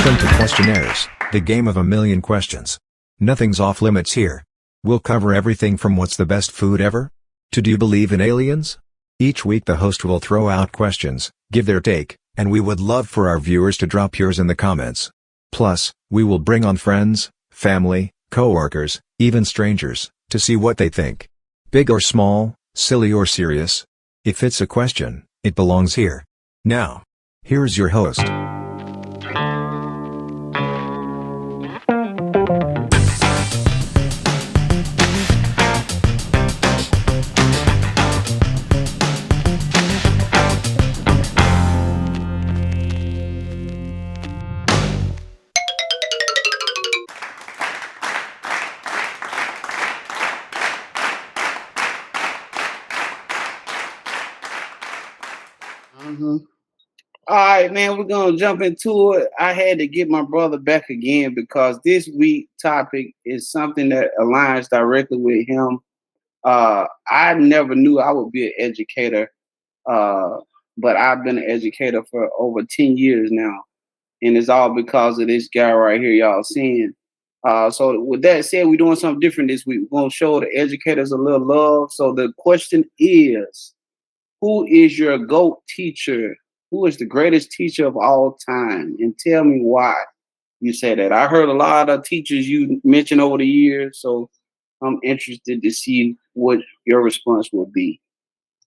Welcome to Questionnaires, the game of a million questions. Nothing's off limits here. We'll cover everything from what's the best food ever to do you believe in aliens? Each week the host will throw out questions, give their take, and we would love for our viewers to drop yours in the comments. Plus, we will bring on friends, family, co-workers, even strangers, to see what they think. Big or small, silly or serious. If it's a question, it belongs here. Now, here's your host. All right, man, we're going to jump into it. I had to get my brother back again because this week's topic is something that aligns directly with him. I never knew I would be an educator, but I've been an educator for over 10 years now, and it's all because of this guy right here y'all seeing. So with that said, we're doing something different this week. We're going to show the educators a little love. So the question is, who is your GOAT teacher? Who is the greatest teacher of all time? And tell me why you say that. I heard a lot of teachers you mentioned over the years, so I'm interested to see what your response would be.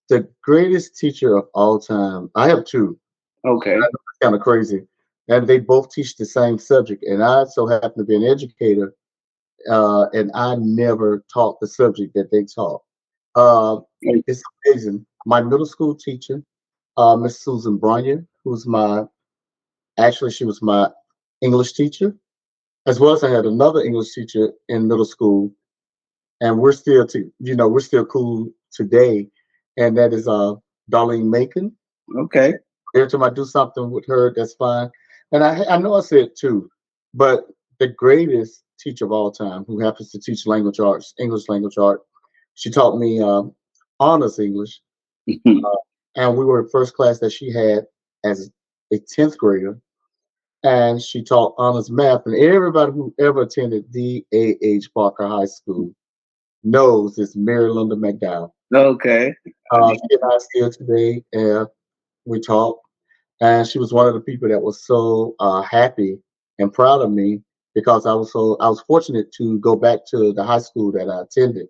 The greatest teacher of all time. I have two. Okay. That's kind of crazy. And they both teach the same subject. And I so happen to be an educator, and I never taught the subject that they taught. It's amazing. My middle school teacher, Miss Susan Brunier, she was my English teacher, as well as I had another English teacher in middle school, and we're still cool today, and that is Darlene Macon. Okay. Every time I do something with her, that's fine. And I know I said two, but the greatest teacher of all time, who happens to teach language arts, English language art, she taught me honors English. And we were in first class that she had as a 10th grader. And she taught honors math. And everybody who ever attended D.A.H. Parker High School knows it's Mary Linda McDowell. Okay. She and I still today, we talk. And she was one of the people that was so happy and proud of me because I was fortunate to go back to the high school that I attended.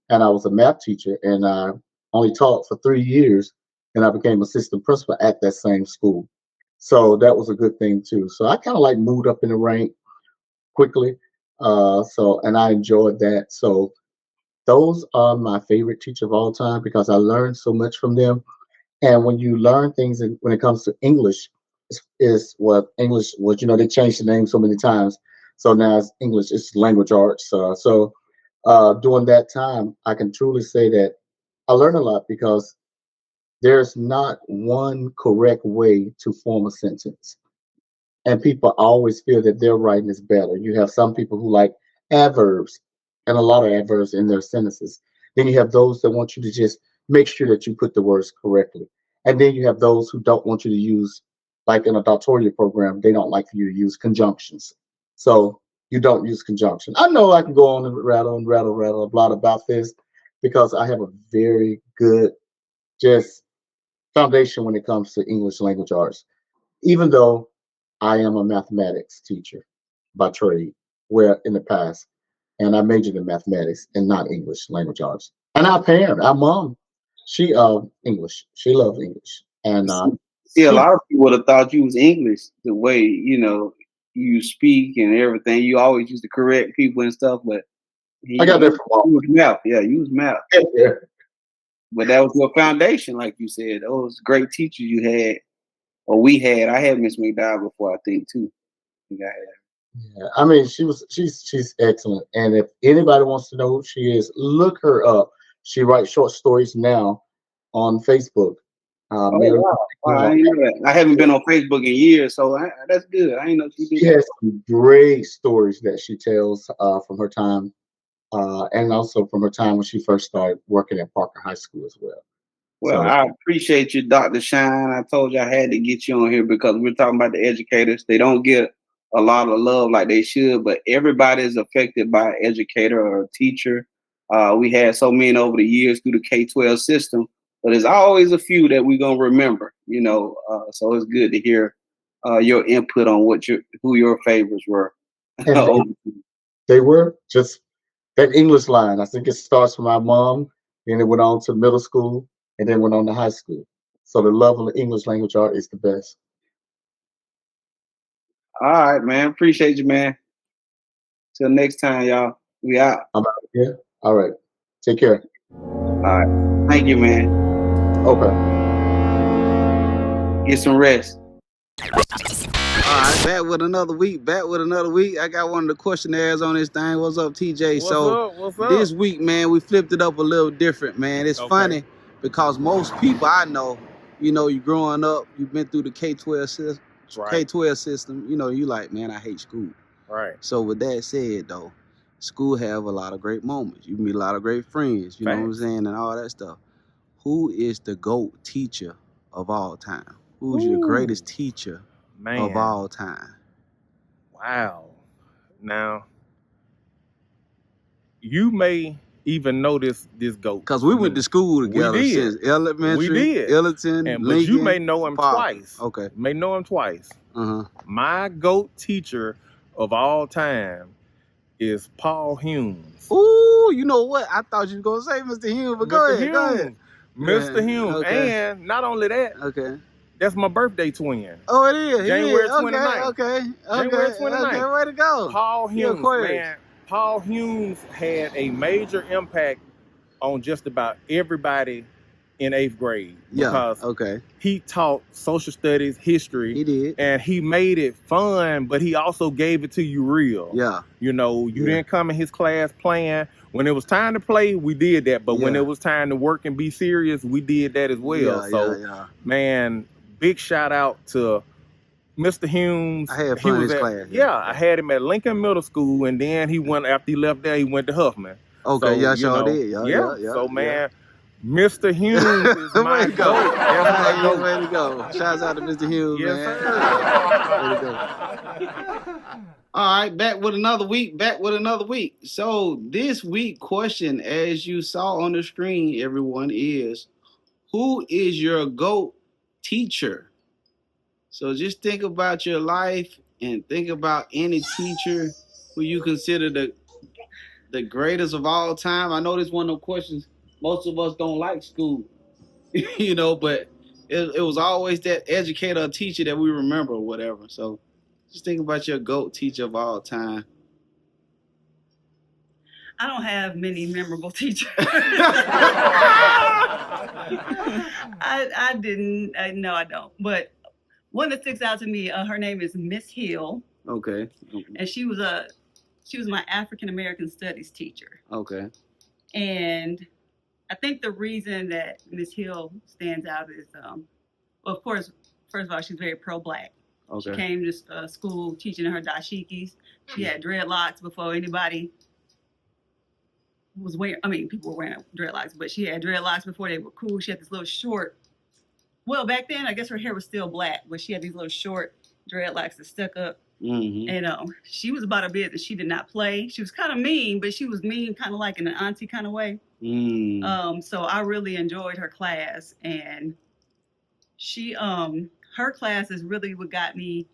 And I was a math teacher, and I only taught for 3 years, and I became assistant principal at that same school. So that was a good thing too. So I kind of like moved up in the rank quickly. And I enjoyed that. So those are my favorite teacher of all time because I learned so much from them. And when you learn things, when it comes to English, is what English was. They changed the name so many times. So now it's English. It's language arts. During that time, I can truly say that I learned a lot because there's not one correct way to form a sentence. And people always feel that their writing is better. You have some people who like adverbs and a lot of adverbs in their sentences. Then you have those that want you to just make sure that you put the words correctly. And then you have those who don't want you to use, like in a doctoral program, they don't like for you to use conjunctions. So you don't use conjunction. I know I can go on and rattle a lot about this because I have a very good just foundation when it comes to English language arts, even though I am a mathematics teacher by trade, where in the past, and I majored in mathematics and not English language arts. And our mom, she English, she loved English, and see, a lot of people would have thought you was English the way you speak and everything. You always used to correct people and stuff, but I got that from mom. You was math, yeah, you was math. Yeah. But that was your foundation, like you said. Those great teachers you had, or we had. I had Miss McDowell before, I think, too. I think I had. Yeah, I mean, she's excellent. And if anybody wants to know who she is, look her up. She writes short stories now on Facebook. Wow. I didn't know that. I haven't been on Facebook in years, so that's good. I didn't know she did. She has some great stories that she tells from her time, and also from her time when she first started working at Parker High School as well. Well, I appreciate you, Dr. Shine. I told you I had to get you on here because we're talking about the educators. They don't get a lot of love like they should, but everybody is affected by an educator or a teacher. We had so many over the years through the K-12 system, but there's always a few that we're gonna remember, so it's good to hear your input on who your favorites were. And they were just that English line. I think it starts from my mom, and it went on to middle school, and then went on to high school. So the love of the English language art is the best. All right, man. Appreciate you, man. Till next time, y'all. We out. I'm out here. All right. Take care. All right. Thank you, man. Okay. Get some rest. All right, back with another week. I got one of the questionnaires on this thing. What's up, TJ? What's up? This week, man, we flipped it up a little different, man. It's funny because most people I know, you growing up, you've been through the K-12 system. Right. K-12 system, you like, man, I hate school. Right. So with that said, though, school have a lot of great moments. You meet a lot of great friends, you know what I'm saying, and all that stuff. Who is the GOAT teacher of all time? Who's your greatest teacher of all time? Wow. Now, you may even know this GOAT. Because we went to school together since elementary, Illerton, but Lincoln, you may know him twice. Okay. You may know him twice. Uh-huh. My GOAT teacher of all time is Paul Humes. Ooh, you know what? I thought you were going to say Mr. Humes, but go ahead. Mr. Humes. Okay. And not only that, that's my birthday twin. Oh, it is? January 29th. Okay. January 29th. Okay, way to go. Paul Humes, man. Paul Humes had a major impact on just about everybody in 8th grade. Because he taught social studies, history. He did. And he made it fun, but he also gave it to you real. Yeah. You didn't come in his class playing. When it was time to play, we did that. But when it was time to work and be serious, we did that as well. Man, big shout out to Mr. Humes. I had fun in his class. I had him at Lincoln Middle School, and then after he left there, he went to Huffman. Okay, so, sure did. So, man, Mr. Humes is my GOAT. Way to go. Shouts out to Mr. Humes, man. Way to go. All right, back with another week. So this week question, as you saw on the screen, everyone, is who is your GOAT teacher? So just think about your life and think about any teacher who you consider the greatest of all time. I know this one of those questions most of us don't like school, but it was always that educator or teacher that we remember or whatever. So just think about your GOAT teacher of all time. I don't have many memorable teachers. I didn't. No, I don't. But one that sticks out to me, her name is Miss Hill. Okay. And she was my African American Studies teacher. Okay. And I think the reason that Miss Hill stands out is, of course, first of all, she's very pro-Black. Okay. She came to school teaching her dashikis. She had dreadlocks before anybody was wearing. I mean, people were wearing dreadlocks, but she had dreadlocks before they were cool. She had this little short. Well, back then, I guess her hair was still black, but she had these little short dreadlocks that stuck up. Mm-hmm. And she was about her business. She did not play. She was kind of mean, but she was mean kind of like in an auntie kind of way. So I really enjoyed her class, and she her classes really what got me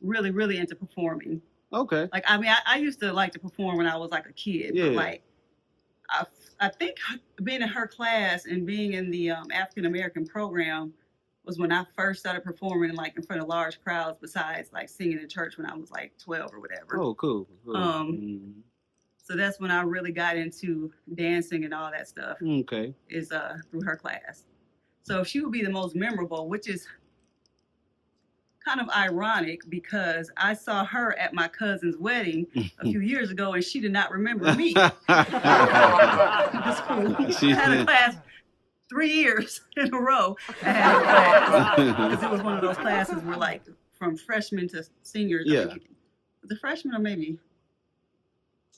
really, really into performing. Okay. Like, I mean, I used to like to perform when I was like a kid. Yeah. But like, I think being in her class and being in the African American program was when I first started performing like in front of large crowds, besides like singing in church when I was like 12 or whatever. Oh, cool. So that's when I really got into dancing and all that stuff. Okay. Is through her class. So she would be the most memorable, which is kind of ironic because I saw her at my cousin's wedding a few years ago and she did not remember me. That's cool. I had a class 3 years in a row. I had a class because it was one of those classes where like from freshmen to seniors. Yeah. The freshmen or maybe,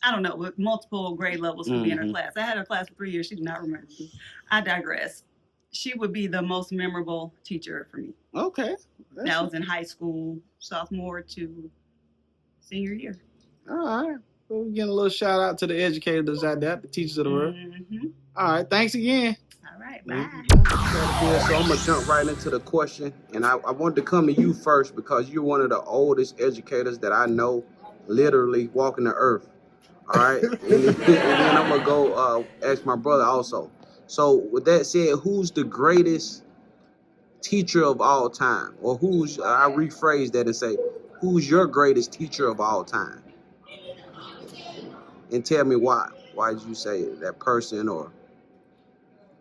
I don't know, with multiple grade levels would be in her class. I had her class for 3 years. She did not remember me. I digress. She would be the most memorable teacher for me. Okay. That was in high school, sophomore to senior year. All right. Well, we're getting a little shout out to the educators out there, the teachers of the world. Mm-hmm. All right. Thanks again. All right. Bye. Yeah, so I'm going to jump right into the question. And I wanted to come to you first because you're one of the oldest educators that I know, literally walking the earth. All right. and then I'm going to go ask my brother also. So with that said, who's the greatest teacher of all time? Or I rephrase that and say, who's your greatest teacher of all time? And tell me why. Why did you say that person or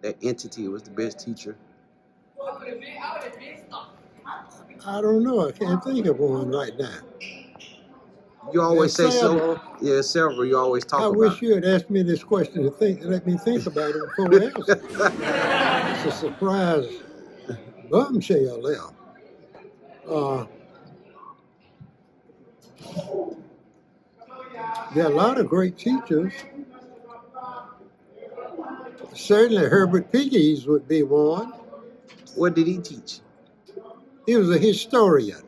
that entity was the best teacher? I don't know. I can't think of one right now. You always say several. Yeah, several. You always talk about. I wish you had asked me this question to let me think about it before I answer. It's a surprise bombshell there. There are a lot of great teachers. Certainly Herbert Piggies would be one. What did he teach? He was a historian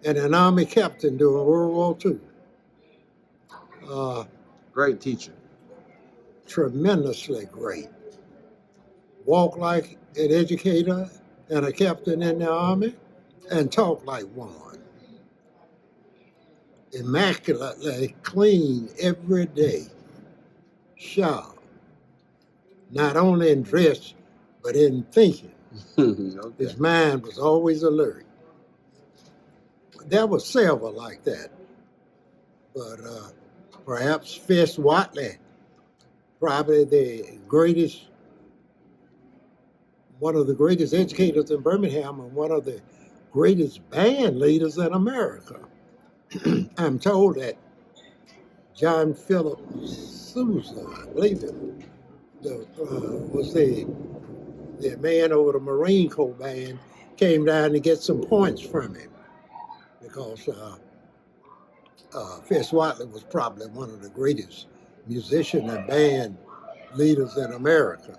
and an army captain during World War II. Great teacher. Tremendously great. Walk like an educator and a captain in the army and talk like one. Immaculately clean every day. Sharp. Not only in dress, but in thinking. Okay. His mind was always alert. There were several like that. But perhaps Fess Watley, probably one of the greatest educators in Birmingham and one of the greatest band leaders in America. I'm told that John Philip Sousa, I believe it, was the man over the Marine Corps band, came down to get some points from him because Fess Watley was probably one of the greatest musician and band leaders in America.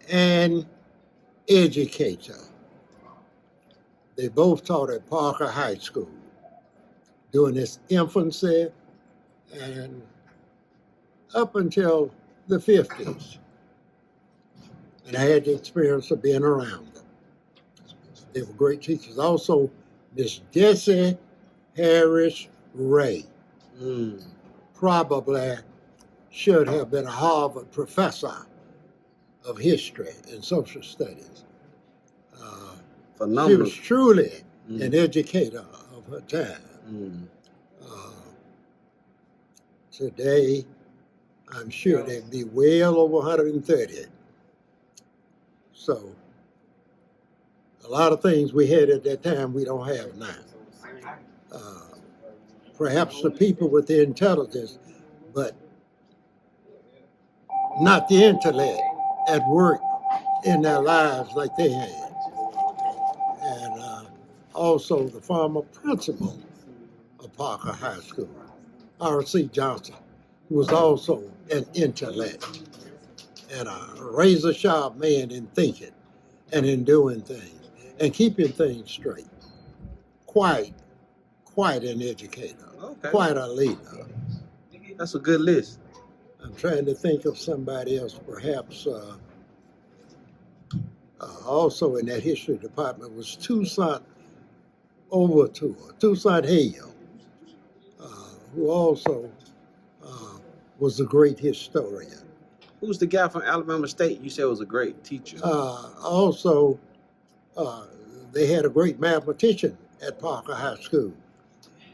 And educator. They both taught at Parker High School during its infancy and up until the 50s. And I had the experience of being around them. They were great teachers. Also, Miss Jessie Harris Ray probably should have been a Harvard professor of history and social studies. She was truly an educator of her time. Today, I'm sure there'd be well over 130. So, a lot of things we had at that time we don't have now. Perhaps the people with the intelligence, but not the intellect at work in their lives like they had. And also the former principal of Parker High School, R.C. Johnson, who was also an intellect and a razor-sharp man in thinking and in doing things and keeping things straight. Quite an educator, quite a leader. That's a good list. I'm trying to think of somebody else, perhaps also in that history department was Toussaint Hale, who also was a great historian. Who's the guy from Alabama State you said was a great teacher? Also, they had a great mathematician at Parker High School.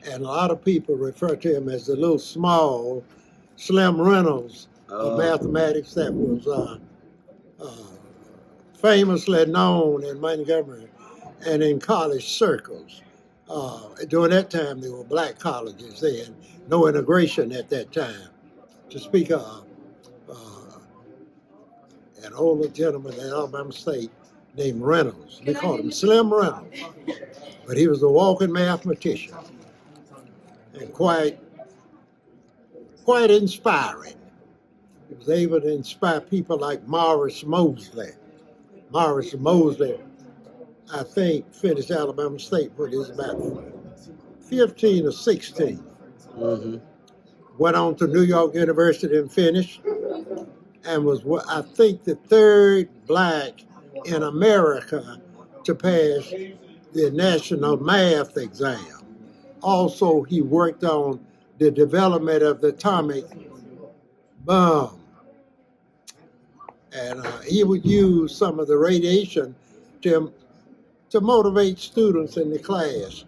And a lot of people refer to him as the little small Slim Reynolds of mathematics that was famously known in Montgomery and in college circles. During that time, there were black colleges then, no integration at that time. To speak of an older gentleman at Alabama State named Reynolds. We called him Slim Reynolds. But he was a walking mathematician and quite inspiring. He was able to inspire people like Morris Mosley. Morris Mosley, I think, finished Alabama State when he was about 15 or 16. Mm-hmm. Went on to New York University and finished, and was, I think, the third black in America to pass the national math exam. Also, he worked on the development of the atomic bomb. And he would use some of the radiation to, to motivate students in the class.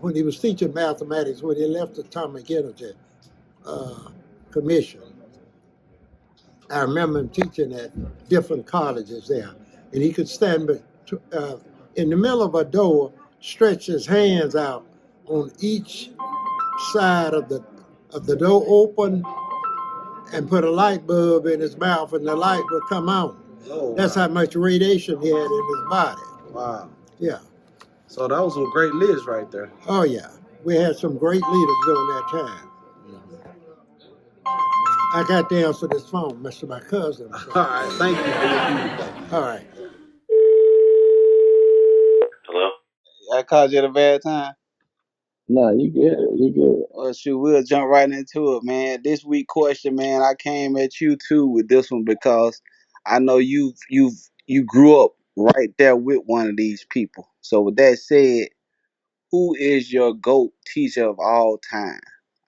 When he was teaching mathematics, when he left the Atomic Energy Commission, I remember him teaching at different colleges there. And he could stand in the middle of a door, stretch his hands out on each side of the door open, and put a light bulb in his mouth, and the light would come on. Oh, That's wow. how much radiation he had in his body. Wow. Yeah. So that was some great leaders right there. Oh, yeah. We had some great leaders during that time. I got to answer this phone, Mr. My cousin. So. All right. Thank you for your feedback. All right. Hello? I called you at a bad time. No, you good. You good. Well, shoot, we'll jump right into it, man. This week question, man, I came at you too with this one because I know you grew up right there with one of these people. So with that said, who is your GOAT teacher of all time?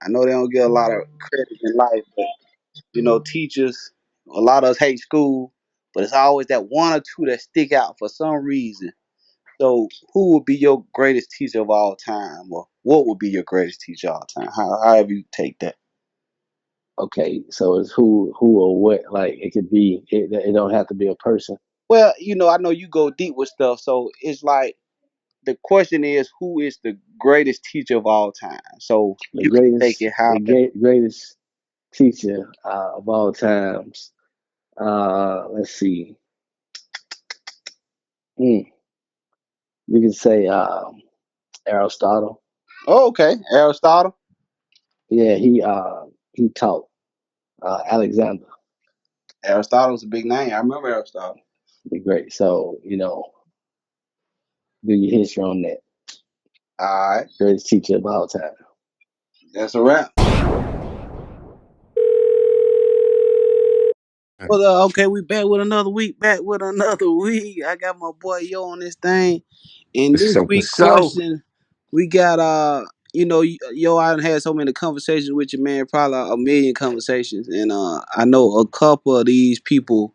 I know they don't get a lot of credit in life, but teachers, a lot of us hate school, but it's always that one or two that stick out for some reason. So, who would be your greatest teacher of all time, or what would be your greatest teacher of all time? However you take that. Okay, so it's who or what? Like it could be. It don't have to be a person. Well, I know you go deep with stuff, so it's like the question is, who is the greatest teacher of all time? So The you can take greatest, it how. greatest teacher of all times. Let's see. You can say Aristotle. Oh, okay, Aristotle. Yeah, he taught Alexander Aristotle's a big name. I remember Aristotle. the Great. So do your history on that. All right, Greatest teacher of all time. that's a wrap. Well, okay, we back with another week. Back with another week. I got my boy Yo on this thing. And this week question, we got Yo, I done had so many conversations with you, man. Probably a million conversations, and I know a couple of these people,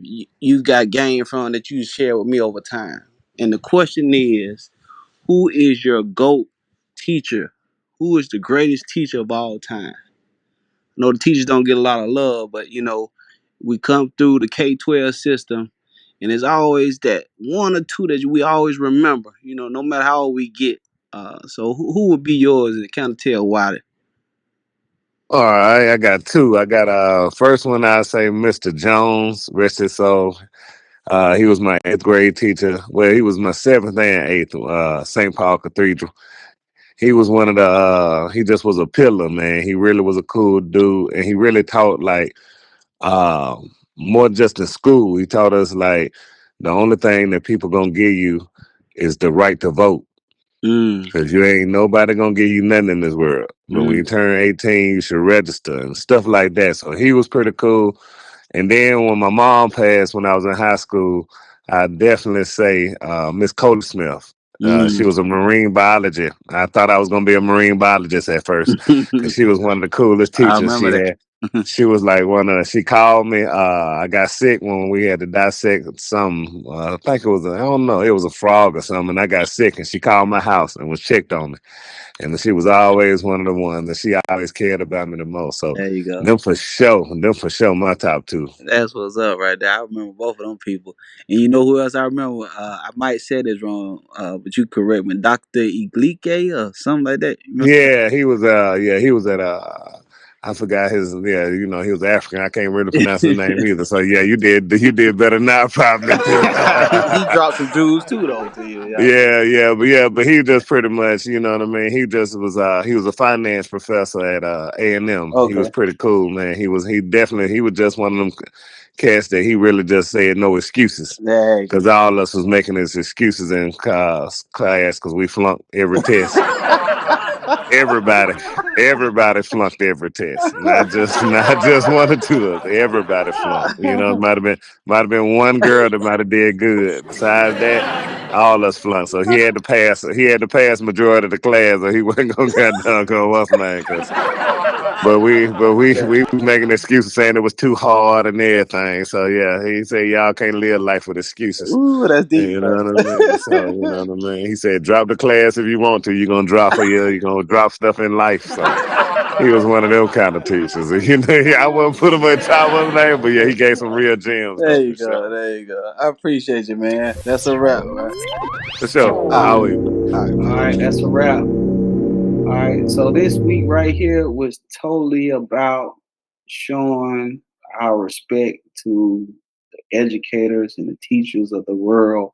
you got game from that you share with me over time. And the question is, who is your GOAT teacher? Who is the greatest teacher of all time? I know the teachers don't get a lot of love, but we come through the K-12 system, and it's always that one or two that we always remember. No matter how old we get. So who would be yours, and kind of tell why? All right, I got two. I got first one I say Mr. Jones, rest his soul. He was my eighth grade teacher. Well, he was my seventh and eighth, St. Paul Cathedral. He was one of the he just was a pillar, man. He really was a cool dude, and he really taught like uh more just in school. He taught us like the only thing that people gonna give you is the right to vote. Cause you ain't nobody gonna give you nothing in this world. But when you turn 18, you should register and stuff like that. So he was pretty cool. And then when my mom passed when I was in high school, I definitely say Miss Cody Smith. She was a marine biology. I thought I was gonna be a marine biologist at first, cause she was one of the coolest I teachers she remember that. had. She was like she called me. I got sick when we had to dissect some. I think it was I don't know. It was a frog or something. And I got sick, and she called my house and was checked on me. And she was always one of the ones that she always cared about me the most. So There you go. them for sure, my top two. That's what's up right there. I remember both of them people. And you know who else I remember? I might say this wrong, but you correct me. Dr. Iglike or something like that. Yeah, he was at I forgot his. Yeah, you know, he was African. I can't really pronounce his name either. So yeah, you did better now, probably too. He dropped some jewels too, though. To you, But he just pretty much, you know what I mean. He just was he was a finance professor at A&M. He was Okay. pretty cool, man. He was just one of them cats that he really just said no excuses. There you Because all of us was making his excuses in class because we flunked every test. Everybody flunked every test. Not just one or two of us. Everybody flunked. You know, it might have been one girl that might have did good. Besides that, all us flunked. So he had to pass. He had to pass majority of the class, or he wasn't gonna get done. Go what's name? But we was making excuses saying it was too hard and everything. So yeah, he said y'all can't live life with excuses. Ooh, that's deep. You know what I mean? So you know what I mean. He said, "Drop the class if you want to. You're gonna drop you're gonna drop stuff in life." So he was one of them kind of teachers. You know, I wouldn't put him at top of his name, but yeah, he gave some real gems There though you for sure. go. There you go. I appreciate you, man. That's a wrap, man. For sure. Always. All right, that's a wrap. All right, so this week right here was totally about showing our respect to the educators and the teachers of the world.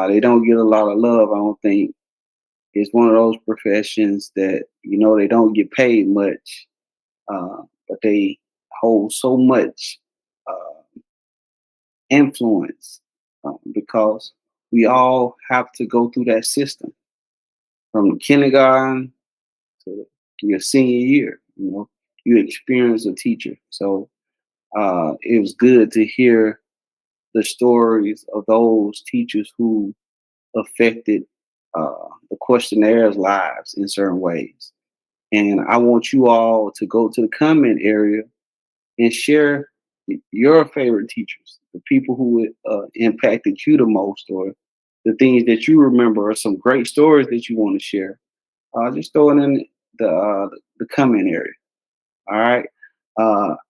They don't get a lot of love, I don't think. It's one of those professions that, you know, they don't get paid much, but they hold so much influence because we all have to go through that system from kindergarten to your senior year. You know, you experience a teacher. So it was good to hear the stories of those teachers who affected the questionnaires' lives in certain ways. And I want you all to go to the comment area and share your favorite teachers, the people who impacted you the most, or the things that you remember, or some great stories that you want to share. Just throw it in the comment area. All right.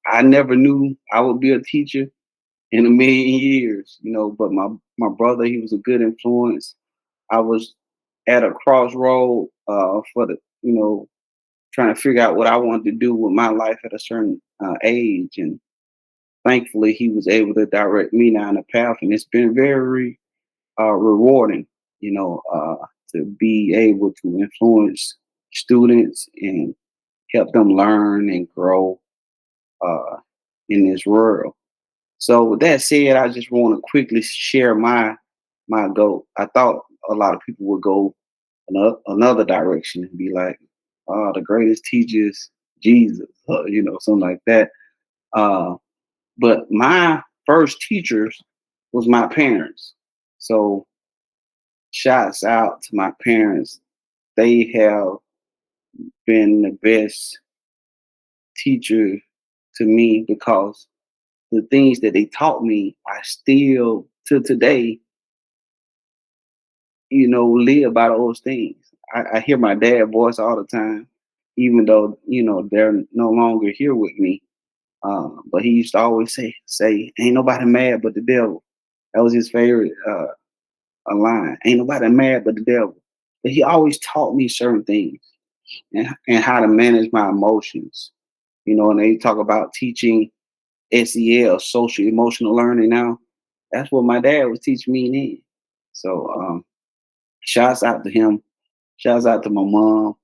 I never knew I would be a teacher in a million years, you know, but my brother, he was a good influence. I was at a crossroad for the, you know, trying to figure out what I wanted to do with my life at a certain age. And thankfully, he was able to direct me down the path. And it's been very rewarding, you know, to be able to influence students and help them learn and grow in this world. So with that said, I just want to quickly share my goal. I thought a lot of people would go another direction and be like, "Oh, the greatest teacher is Jesus," you know, something like that. But my first teachers was my parents. So shouts out to my parents. They have been the best teacher to me because the things that they taught me, I still to today, you know, live by those things. I hear my dad voice all the time, even though, you know, they're no longer here with me. But he used to always say, "Ain't nobody mad but the devil." That was his favorite line. "Ain't nobody mad but the devil." But he always taught me certain things and how to manage my emotions. You know, and they talk about teaching SEL, social emotional learning now. That's what my dad was teaching me then. So shouts out to him. Shouts out to my mom.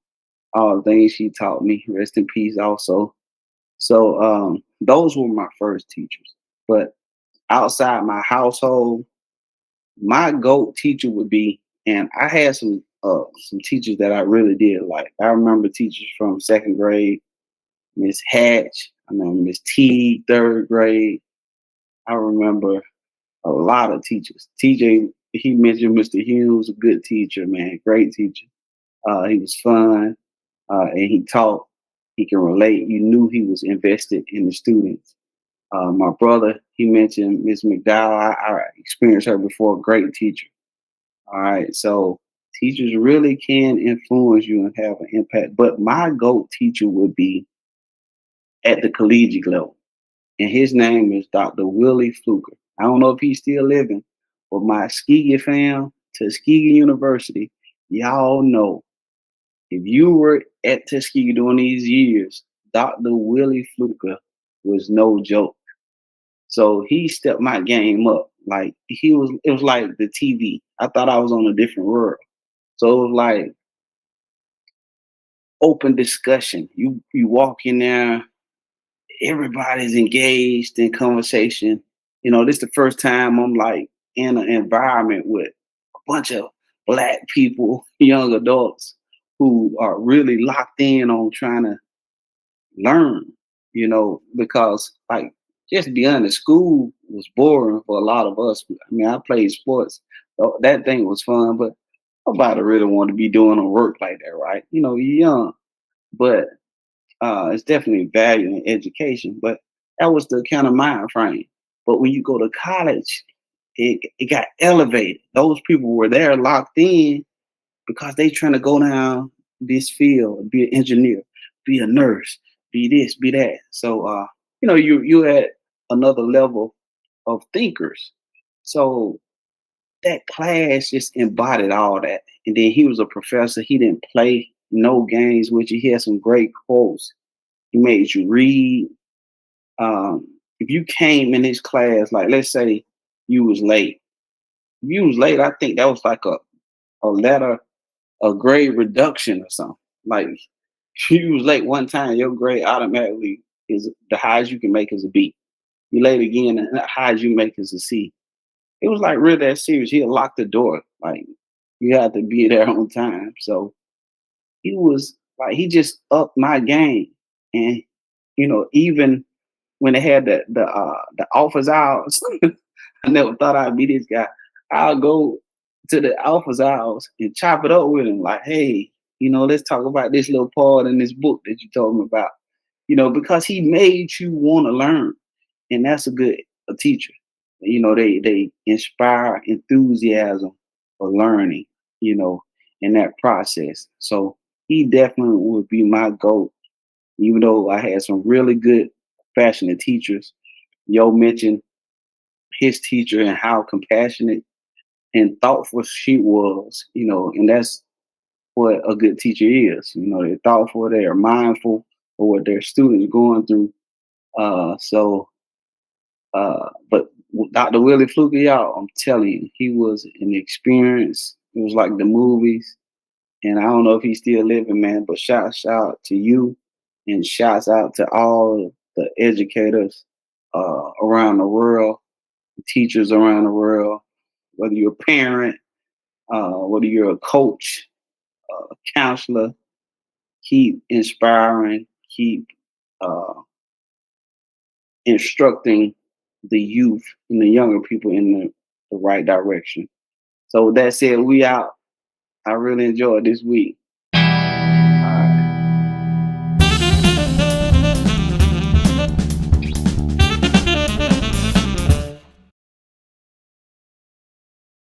All the things she taught me. Rest in peace also. So those were my first teachers. But outside my household, my GOAT teacher would be, and I had some teachers that I really did like. I remember teachers from second grade, Miss Hatch. I remember Miss T, third grade. I remember a lot of teachers. TJ, he mentioned Mr. Hughes, a good teacher, man, great teacher. He was fun, and he taught. He can relate. You knew he was invested in the students. My brother, he mentioned Miss McDowell. I experienced her before, a great teacher. All right, so teachers really can influence you and have an impact. But my GOAT teacher would be at the collegiate level, and his name is Dr. Willie Fluker. I don't know if he's still living, but my Tuskegee fam, Tuskegee University, y'all know if you were at Tuskegee during these years, Dr. Willie Fluker was no joke. So he stepped my game up. Like it was like the TV. I thought I was on a different world. So it was like open discussion. You walk in there, everybody's engaged in conversation. This is the first time I'm like in an environment with a bunch of Black people, young adults who are really locked in on trying to learn, because like, just to be honest, school was boring for a lot of us. I mean, I played sports. So that thing was fun, but nobody really want to be doing a work like that, right? You're young, but it's definitely value in education. But that was the kind of mind frame. But when you go to college, it got elevated. Those people were there locked in because they trying to go down this field, be an engineer, be a nurse, be this, be that. So you at another level of thinkers. So that class just embodied all that. And then he was a professor. He didn't play no games with you. He had some great quotes. He made you read. If you came in his class, like let's say you was late. If you was late, I think that was like a letter, a grade reduction or something. Like you was late one time, your grade automatically is the highest you can make is a B. You late again, and the highest you make is a C. It was like real that serious. He'd lock the door. Like you had to be there on time. So he was like he just upped my game. And even when they had the office hours, I never thought I'd be this guy. I'll go to the office hours and chop it up with him. Like, hey, let's talk about this little part in this book that you told me about. Because he made you want to learn, and that's a teacher. They inspire enthusiasm for learning. In that process. So he definitely would be my GOAT. Even though I had some really good, passionate teachers. Yo mentioned his teacher and how compassionate and thoughtful she was, and that's what a good teacher is. They're thoughtful, they are mindful of what their students are going through. But Dr. Willie Fluker, y'all, I'm telling you, he was an experience. It was like the movies. And I don't know if he's still living, man, but shouts out to you and shouts out to all the educators around the world, teachers around the world, whether you're a parent, whether you're a coach, counselor, keep inspiring, keep instructing the youth and the younger people in the right direction. So with that said, we out. I really enjoyed this week.